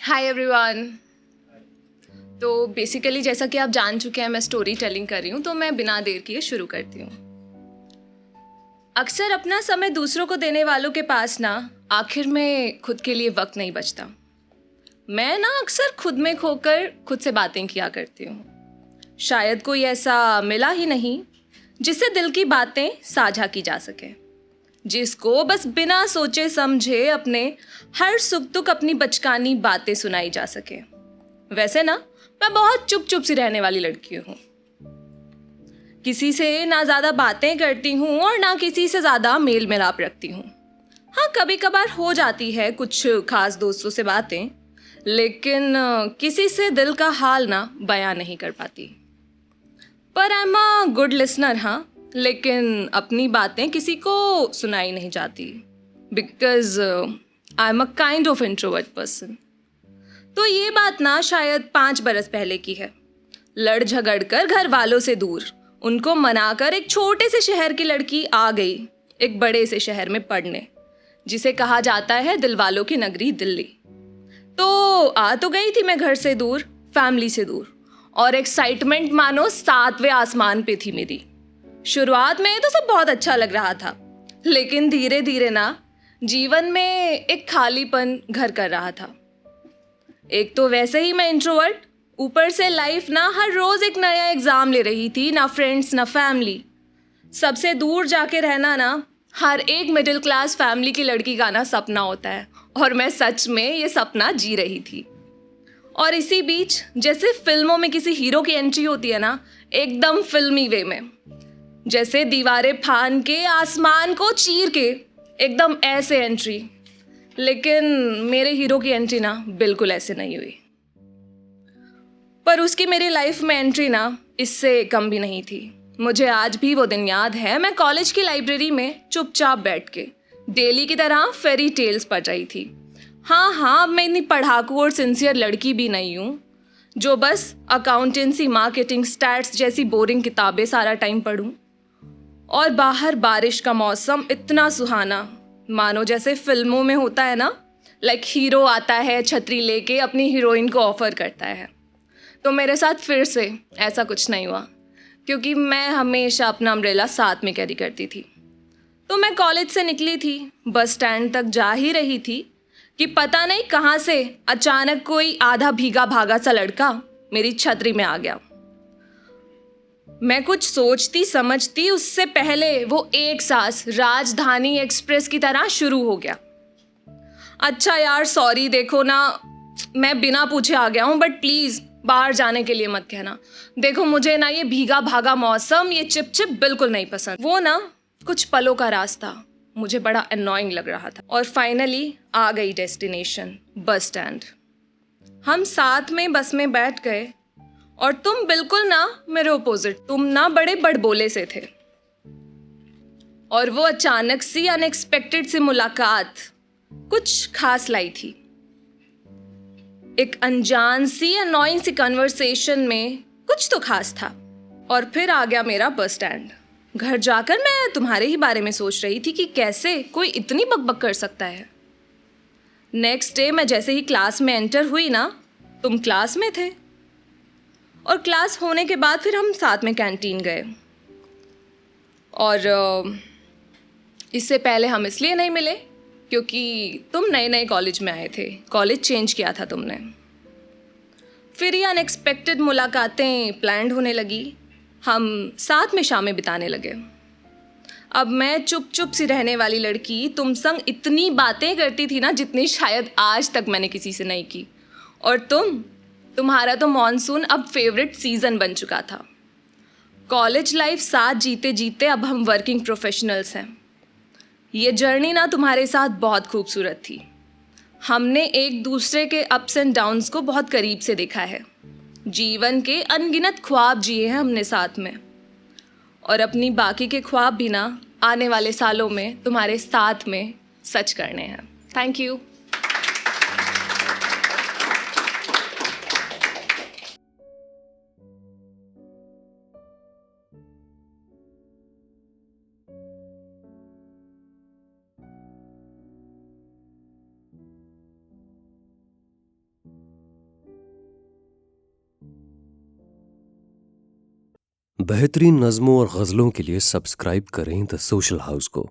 Hi everyone. तो basically जैसा कि आप जान चुके हैं, मैं स्टोरी टेलिंग कर रही हूँ, तो मैं बिना देर किए शुरू करती हूँ। अक्सर अपना समय दूसरों को देने वालों के पास ना आखिर में खुद के लिए वक्त नहीं बचता। मैं ना अक्सर खुद में खोकर खुद से बातें किया करती हूँ। शायद कोई ऐसा मिला ही नहीं जिससे दिल की बातें साझा की जा सके, जिसको बस बिना सोचे समझे अपने हर सुख दुख अपनी बचकानी बातें सुनाई जा सके। वैसे ना मैं बहुत चुप चुप सी रहने वाली लड़की हूँ। किसी से ना ज़्यादा बातें करती हूँ और ना किसी से ज़्यादा मेल मिलाप रखती हूँ। हाँ, कभी कभार हो जाती है कुछ खास दोस्तों से बातें, लेकिन किसी से दिल का हाल ना बयां नहीं कर पाती। पर I am a good listener, हाँ, लेकिन अपनी बातें किसी को सुनाई नहीं जाती because I am a kind of introvert person. तो ये बात ना शायद 5 बरस पहले की है। लड़ झगड़ कर घर वालों से दूर, उनको मनाकर एक छोटे से शहर की लड़की आ गई एक बड़े से शहर में पढ़ने, जिसे कहा जाता है दिल वालों की नगरी दिल्ली। तो आ तो गई थी मैं घर से दूर, फैमिली से दूर, और एक्साइटमेंट मानो 7वें आसमान पे थी मेरी। शुरुआत में तो सब बहुत अच्छा लग रहा था, लेकिन धीरे धीरे ना जीवन में एक खालीपन घर कर रहा था। एक तो वैसे ही मैं इंट्रोवर्ट, ऊपर से लाइफ ना हर रोज एक नया एग्जाम ले रही थी। ना फ्रेंड्स ना फैमिली, सबसे दूर जाके रहना ना हर एक मिडिल क्लास फैमिली की लड़की का ना सपना होता है, और मैं सच में ये सपना जी रही थी। और इसी बीच जैसे फिल्मों में किसी हीरो की एंट्री होती है ना, एकदम फिल्मी वे में, जैसे दीवारें फान के आसमान को चीर के, एकदम ऐसे एंट्री। लेकिन मेरे हीरो की एंट्री ना बिल्कुल ऐसे नहीं हुई। पर उसकी मेरी लाइफ में एंट्री ना इससे कम भी नहीं थी। मुझे आज भी वो दिन याद है, मैं कॉलेज की लाइब्रेरी में चुपचाप बैठ के डेली की तरह फेरी टेल्स पढ़ रही थी। हाँ, अब मैं इतनी पढ़ाकू और सिंसियर लड़की भी नहीं हूँ जो बस अकाउंटेंसी, मार्केटिंग, स्टैट्स जैसी बोरिंग किताबें सारा टाइम पढूं। और बाहर बारिश का मौसम इतना सुहाना, मानो जैसे फिल्मों में होता है ना, लाइक हीरो आता है छतरी लेके अपनी हीरोइन को ऑफर करता है। तो मेरे साथ फिर से ऐसा कुछ नहीं हुआ, क्योंकि मैं हमेशा अपना अम्ब्रेला साथ में कैरी करती थी। तो मैं कॉलेज से निकली थी, बस स्टैंड तक जा ही रही थी कि पता नहीं कहाँ से अचानक कोई आधा भीगा भागा सा लड़का मेरी छतरी में आ गया। मैं कुछ सोचती समझती उससे पहले वो एक सांस राजधानी एक्सप्रेस की तरह शुरू हो गया। अच्छा यार, सॉरी, देखो ना, मैं बिना पूछे आ गया हूँ, बट प्लीज़ बाहर जाने के लिए मत कहना। देखो, मुझे ना ये भीगा भागा मौसम, ये चिप चिप बिल्कुल नहीं पसंद। वो ना कुछ पलों का रास्ता मुझे बड़ा अननोइंग लग रहा था। और फाइनली आ गई डेस्टिनेशन, बस स्टैंड। हम साथ में बस में बैठ गए, और तुम बिल्कुल ना मेरे ओपोजिट, तुम ना बड़े बड़बोले से थे। और वो अचानक सी अनएक्सपेक्टेड सी मुलाकात कुछ खास लाई थी। एक अनजान सी अननोइंग सी कन्वर्सेशन में कुछ तो खास था। और फिर आ गया मेरा बस स्टैंड। घर जाकर मैं तुम्हारे ही बारे में सोच रही थी कि कैसे कोई इतनी बकबक कर सकता है। नेक्स्ट डे मैं जैसे ही क्लास में एंटर हुई ना, तुम क्लास में थे। और क्लास होने के बाद फिर हम साथ में कैंटीन गए। और इससे पहले हम इसलिए नहीं मिले क्योंकि तुम नए नए कॉलेज में आए थे, कॉलेज चेंज किया था तुमने। फिर ये अनएक्सपेक्टेड मुलाकातें प्लान्ड होने लगी, हम साथ में शामें बिताने लगे। अब मैं चुप चुप सी रहने वाली लड़की तुम संग इतनी बातें करती थी ना जितनी शायद आज तक मैंने किसी से नहीं की। और तुम्हारा तो मॉनसून अब फेवरेट सीज़न बन चुका था। कॉलेज लाइफ साथ जीते जीते अब हम वर्किंग प्रोफेशनल्स हैं। ये जर्नी ना तुम्हारे साथ बहुत खूबसूरत थी। हमने एक दूसरे के अप्स एंड डाउन्स को बहुत करीब से देखा है। जीवन के अनगिनत ख्वाब जिए हैं हमने साथ में, और अपनी बाकी के ख्वाब भी ना आने वाले सालों में तुम्हारे साथ में सच करने हैं। Thank you. बेहतरीन नज़्मों और गज़लों के लिए सब्सक्राइब करें द सोशल हाउस को।